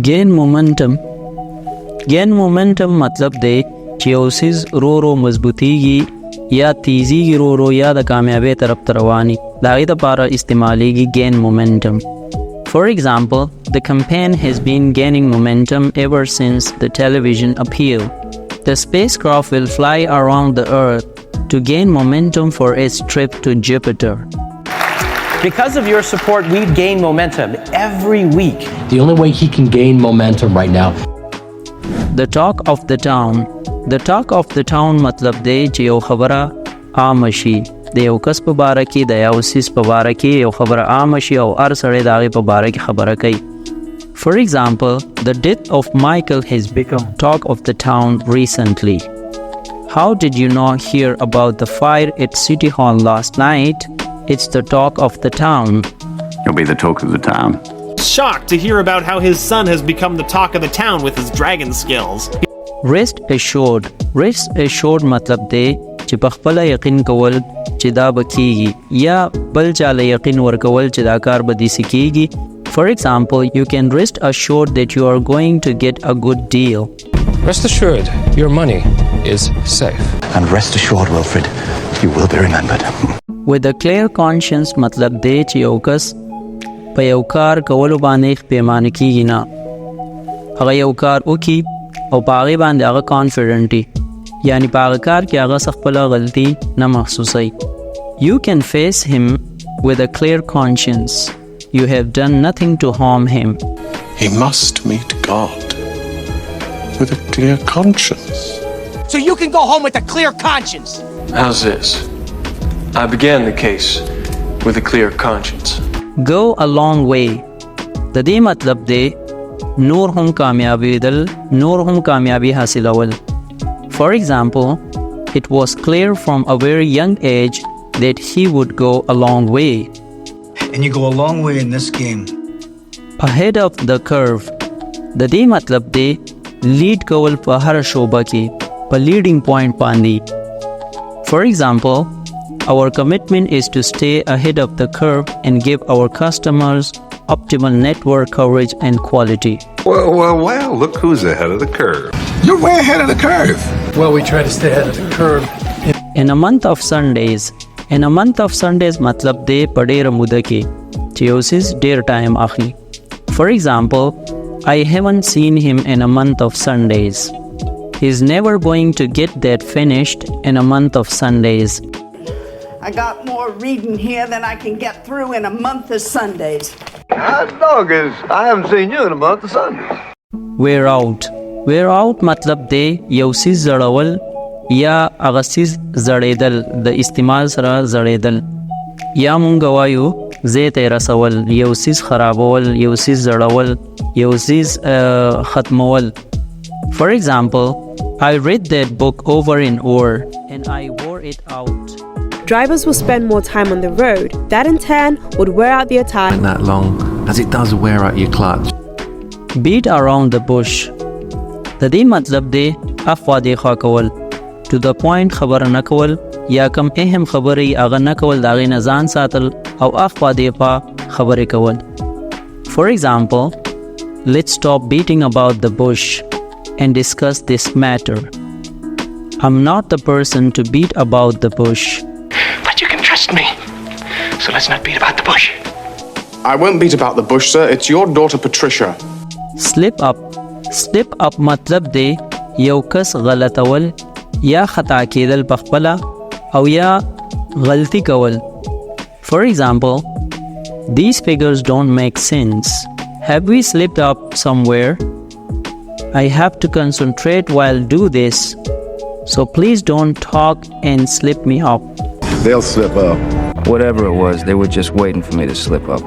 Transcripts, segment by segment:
gain momentum. gain momentum مطلب دی چې یو څیز رو مضبوطیږي یا تیزیږي رو یا د کامیابی طرف ته رواني د هغې دپاره استعمالیږي gain momentum. For example, the campaign has been gaining momentum ever since the television appeal. The spacecraft will fly around the Earth to gain momentum for its trip to Jupiter. Because of your support, we've gained momentum every week. The only way he can gain momentum right now. The talk of the town. The talk of the town مطلب دی چې یو خبره عامه شي د یو کس په باره کې د یو څیز په باره کې یو خبره عامه شي او هر سړی د هغې په باره کې خبره کوي. For example, the death of Michael has become talk of the town recently. How did you not hear about the fire at City Hall last night? It's the talk of the town. He'll be the talk of the town. Shocked to hear about how his son has become the talk of the town with his dragon skills. Rest assured. Rest assured مطلب دی چې په خپله یقین کول چې دا به کیږي یا بل چاله یقین ورکول چې دا کار به داسې کیږي. For example, you can rest assured that you are going to get a good deal. Rest assured, your money is safe. And rest assured, Wilfred, you will be remembered. With a clear conscience مطلب دی چې یو کس په یو کار کولو باندې پیمانه کیږي نه هغه یو کار وکړي او په هغې باندې هغه کانفیډنټ وي یعنی په هغه کار کې هغه څه خپله غلطي نه محسوسوي. You can face him with a clear conscience. You have done nothing to harm him. He must meet God with a clear conscience. So you can go home with a clear conscience. How's this? I began the case with a clear conscience. Go a long way. د دې مطلب دی نور هم کامیابیدل نور هم کامیابی حاصلول. For example, it was clear from a very young age that he would go a long way. And you go a long way in this game. Ahead of the curve. د دې مطلب دی لیډ کول په هر شوبه کې په لیډینګ پوینټ باندې. For example, our commitment is to stay ahead of the curve and give our customers optimal network coverage and quality. Well, look who's ahead of the curve. You're way ahead of the curve. Well, we try to stay ahead of the curve. In a month of Sundays. In a month of Sundays مطلب دی په ډېره موده کې چې یو څیز ډېر ټایم اخلي. For example, I haven't seen him in a month of Sundays. He's never going to get that finished in a month of Sundays. I got more reading here than I can get through in a month of Sundays. Hot dog is, I haven't seen you in a month of Sundays. Wear out. Wear out مطلب دی یو څیز زړول یا هغه څیز زړېدل د استعمال سره زړېدل یا مونږ وایو ځای ته یې رسول یو څیز خرابول یو څیز زړول یو څیز ختمول. For example, I read that book over and over and I wore it out. Drivers will spend more time on the road. That in turn would wear out their tire. Not that long, as it does wear out your clutch. Beat around the bush. د دې مطلب دی اخوا دیخوا کول to the point خبره نه کول یا کم اهم خبرې هغه نه کول د هغې نه ځان ساتل او اخوا دیخوا خبرې کول. For example, let's stop beating about the bush and discuss this matter. I'm not the person to beat about the bush. But you can trust me. So let's not beat about the bush. I won't beat about the bush, sir. It's your daughter Patricia. Slip up. Slip up مطلب دی یو کس غلطول یا خطا کېدل په خپله او یا غلطي کول. For example, these figures don't make sense. Have we slipped up somewhere? I have to concentrate while do this. So please don't talk and slip me up. They'll slip up. Whatever it was, they were just waiting for me to slip up.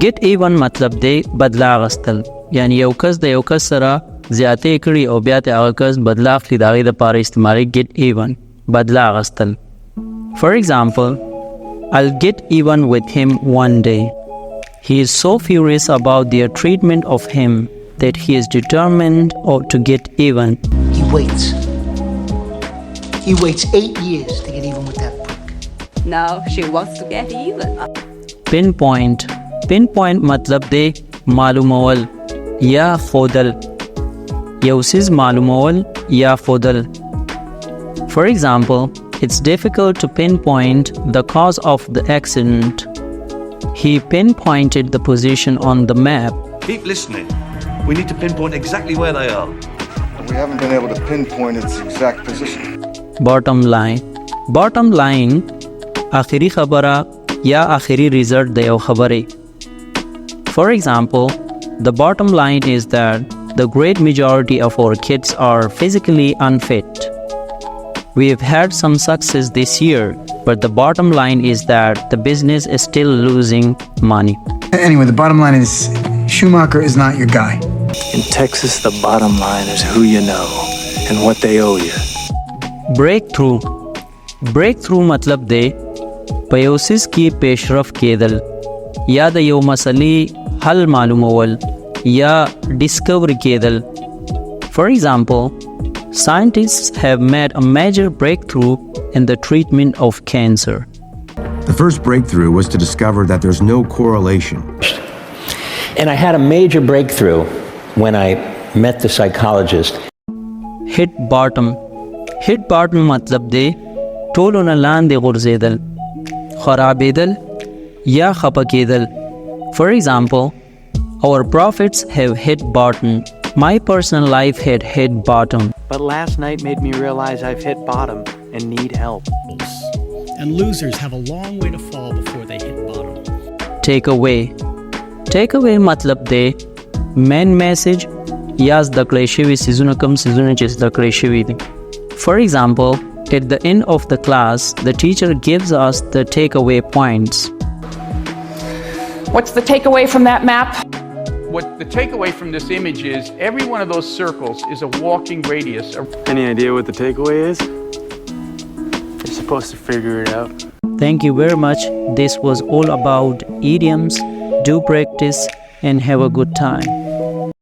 Get even مطلب دی بدلا اغستل یعنی یو کس د یو کس سره زیاتې کړي او بیا ته هغه کس بدلا اخلي د هغې دپاره استعمالي get even بدلا اغستل. For example, I'll get even with him one day. He is so furious about their treatment of him that he is determined to get even. He waits. He waits 8 years to get even with that prick. Now she wants to get even. Pinpoint. Pinpoint مطلب دی معلومول یا خودل یو سیز معلومول یا خودل. For example, it's difficult to pinpoint the cause of the accident. He pinpointed the position on the map. Keep listening. We need to pinpoint exactly where they are. We haven't been able to pinpoint its exact position. Bottom line. Bottom line آخری خبره یا آخری result د یو خبرې. For example, the bottom line is that the great majority of our kids are physically unfit. We have had some success this year, but the bottom line is that the business is still losing money. Anyway, the bottom line is Schumacher is not your guy. In Texas, the bottom line is who you know and what they owe you. Breakthrough. Breakthrough مطلب دی په یو څیز کې پیشرفت کېدل یا د یو مسلې حل معلومول یا ډسکور کېدل. For example, scientists have made a major breakthrough in the treatment of cancer. The first breakthrough was to discover that there's no correlation. And I had a major breakthrough when I met the psychologist. Hit bottom. Hit bottom مطلب دی ټولو نه لاندې غورځېدل، خرابېدل یا خپه کېدل. For example, our profits have hit bottom. My personal life had hit bottom. But last night made me realize I've hit bottom and need help. And losers have a long way to fall before they hit bottom. Take away. Take away مطلب دی main message یا زده کړی شوي څیزونه کوم څیزونه چې زده کړی شوي دي. For example, at the end of the class, the teacher gives us the takeaway points. What's the takeaway from that map? What the takeaway from this image is, every one of those circles is a walking radius. Any idea what the takeaway is? You're supposed to figure it out. Thank you very much. This was all about idioms. Do practice and have a good time.